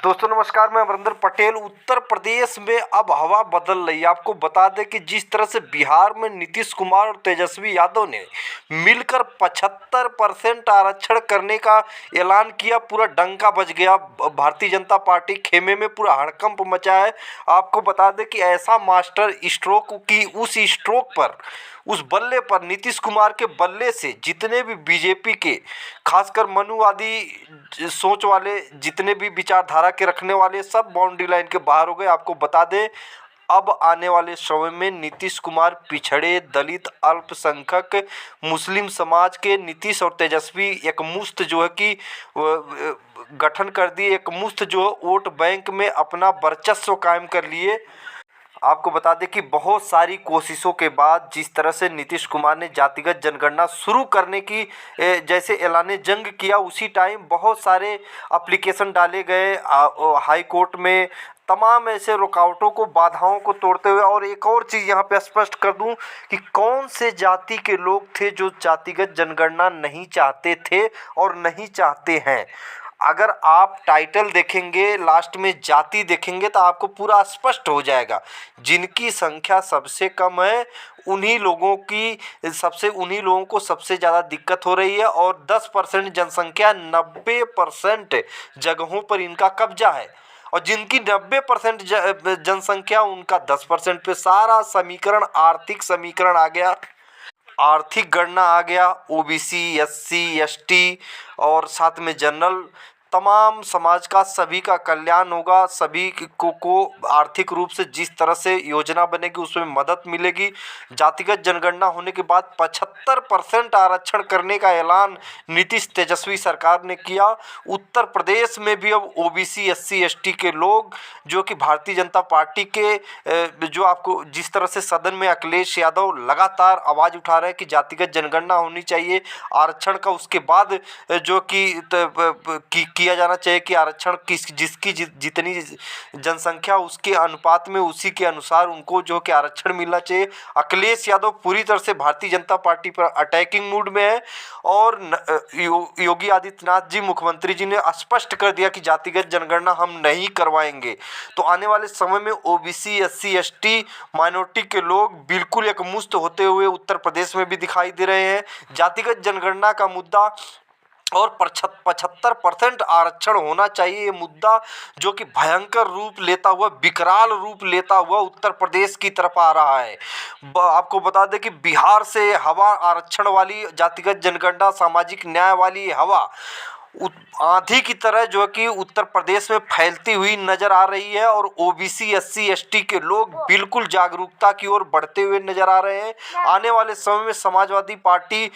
दोस्तों नमस्कार, मैं अमरिंदर पटेल। उत्तर प्रदेश में अब हवा बदल रही है। आपको बता दें कि जिस तरह से बिहार में नीतीश कुमार और तेजस्वी यादव ने मिलकर 75% आरक्षण करने का ऐलान किया, पूरा डंका बज गया। भारतीय जनता पार्टी खेमे में पूरा हड़कंप मचा है। आपको बता दें कि ऐसा मास्टर स्ट्रोक की उस स्ट्रोक पर, उस बल्ले पर, नीतीश कुमार के बल्ले से जितने भी बीजेपी के, खासकर मनुवादी सोच वाले, जितने भी विचारधारा के रखने वाले, सब बाउंड्री लाइन के बाहर हो गए। आपको बता दें अब आने वाले समय में नीतीश कुमार पिछड़े, दलित, अल्पसंख्यक, मुस्लिम समाज के नीतीश और तेजस्वी एक मुश्त जो है कि गठन कर दिए, एक मुश्त जो वोट बैंक में अपना वर्चस्व कायम कर लिए। आपको बता दें कि बहुत सारी कोशिशों के बाद जिस तरह से नीतीश कुमार ने जातिगत जनगणना शुरू करने की जैसे ऐलान जंग किया, उसी टाइम बहुत सारे एप्लीकेशन डाले गए हाई कोर्ट में, तमाम ऐसे रुकावटों को, बाधाओं को तोड़ते हुए। और एक और चीज़ यहाँ पे स्पष्ट कर दूं कि कौन से जाति के लोग थे जो जातिगत जनगणना नहीं चाहते थे और नहीं चाहते हैं। अगर आप टाइटल देखेंगे, लास्ट में जाति देखेंगे, तो आपको पूरा स्पष्ट हो जाएगा। जिनकी संख्या सबसे कम है उन्हीं लोगों को सबसे ज़्यादा दिक्कत हो रही है। और 10% जनसंख्या, 90% जगहों पर इनका कब्जा है। और जिनकी 90% जनसंख्या, उनका 10% पे सारा समीकरण, आर्थिक समीकरण आ गया, आर्थिक गणना आ गया। ओबीसी, एससी, एसटी और साथ में जनरल, तमाम समाज का, सभी का कल्याण होगा। सभी को आर्थिक रूप से जिस तरह से योजना बनेगी उसमें मदद मिलेगी। जातिगत जनगणना होने के बाद 75% आरक्षण करने का ऐलान नीतीश तेजस्वी सरकार ने किया। उत्तर प्रदेश में भी अब ओबीसी, एससी, एसटी के लोग जो कि भारतीय जनता पार्टी के जो आपको जिस तरह से सदन में अखिलेश यादव लगातार आवाज़ उठा रहे हैं कि जातिगत जनगणना होनी चाहिए आरक्षण का, उसके बाद जो कि किया जाना चाहिए कि आरक्षण जिसकी जितनी जनसंख्या उसके अनुपात में, उसी के अनुसार उनको जो कि आरक्षण मिलना चाहिए। अखिलेश यादव पूरी तरह से भारतीय जनता पार्टी पर अटैकिंग मूड में है। और योगी आदित्यनाथ जी, मुख्यमंत्री जी ने स्पष्ट कर दिया कि जातिगत जनगणना हम नहीं करवाएंगे। तो आने वाले समय में ओबीसी, एससी, एसटी, माइनॉरिटी के लोग बिल्कुल एक मुश्त होते हुए उत्तर प्रदेश में भी दिखाई दे रहे हैं। जातिगत जनगणना का मुद्दा और 75% आरक्षण होना चाहिए, ये मुद्दा जो कि भयंकर रूप लेता हुआ, विकराल रूप लेता हुआ उत्तर प्रदेश की तरफ आ रहा है। आपको बता दें कि बिहार से हवा आरक्षण वाली, जातिगत जनगणना, सामाजिक न्याय वाली हवा आंधी की तरह जो कि उत्तर प्रदेश में फैलती हुई नजर आ रही है। और ओबीसी, एससी, एसटी के लोग बिल्कुल जागरूकता की ओर बढ़ते हुए नजर आ रहे हैं। आने वाले समय में समाजवादी पार्टी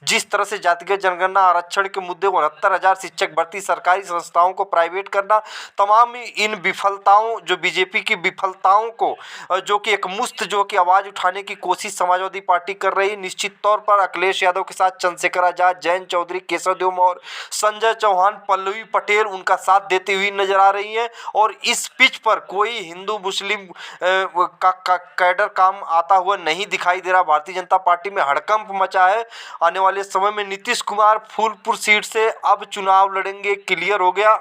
जिस तरह से जातिगत जनगणना, आरक्षण के मुद्दे, 69,000 शिक्षक भर्ती, सरकारी संस्थाओं को प्राइवेट करना, तमाम इन विफलताओं, जो बीजेपी की विफलताओं को जो कि एक मुश्त जो कि आवाज़ उठाने की कोशिश समाजवादी पार्टी कर रही है। निश्चित तौर पर अखिलेश यादव के साथ चंद्रशेखर आजाद, जयंत चौधरी, केशव देव मौर्य, संजय चौहान, पल्लवी पटेल उनका साथ देती हुई नजर आ रही हैं। और इस पिच पर कोई हिंदू मुस्लिम का कैडर काम आता हुआ नहीं दिखाई दे रहा। भारतीय जनता पार्टी में हड़कंप मचा है। आने वाले समय में नीतीश कुमार फूलपुर सीट से अब चुनाव लड़ेंगे, क्लियर हो गया।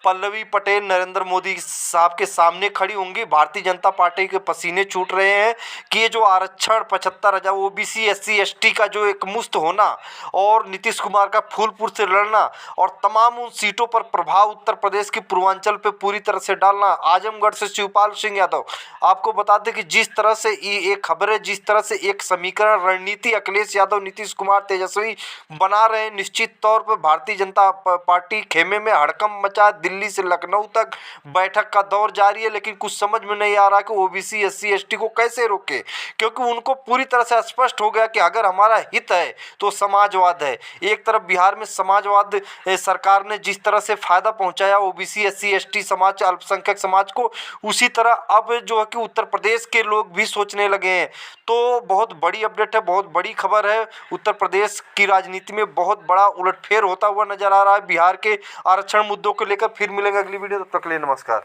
पल्लवी पटेल नरेंद्र मोदी साहब के सामने खड़ी होंगी। भारतीय जनता पार्टी के पसीने छूट रहे हैं कि ये जो आरक्षण 75,000 ओबीसी, एससी, एसटी का जो एक मुश्त होना, और नीतीश कुमार का फूलपुर से लड़ना, और तमाम उन सीटों पर प्रभाव उत्तर प्रदेश के पूर्वांचल पे पूरी तरह से डालना। आजमगढ़ से शिवपाल सिंह यादव, आपको बता दें कि जिस तरह से ये एक खबर है, जिस तरह से एक समीकरण, रणनीति अखिलेश यादव, नीतीश कुमार, तेजस्वी बना रहे हैं, निश्चित तौर पर भारतीय जनता पार्टी खेमे में हड़कंप मचा। दिल्ली से लखनऊ तक बैठक का दौर जारी है, लेकिन कुछ समझ में नहीं आ रहा कि ओबीसी, एससी, एसटी को कैसे रोके, क्योंकि उनको पूरी तरह से स्पष्ट हो गया कि अगर हमारा हित है तो समाजवाद है। एक तरफ बिहार में समाजवाद सरकार ने जिस तरह से फायदा पहुंचाया ओबीसी, एससी, एसटी समाज, अल्पसंख्यक समाज को, उसी तरह अब जो है कि उत्तर प्रदेश के लोग भी सोचने लगे हैं। तो बहुत बड़ी अपडेट है, बहुत बड़ी खबर है। उत्तर प्रदेश की राजनीति में बहुत बड़ा उलटफेर होता हुआ नजर आ रहा है बिहार के आरक्षण मुद्दों को लेकर। फिर मिलेंगे अगली वीडियो, तब तक के लिए नमस्कार।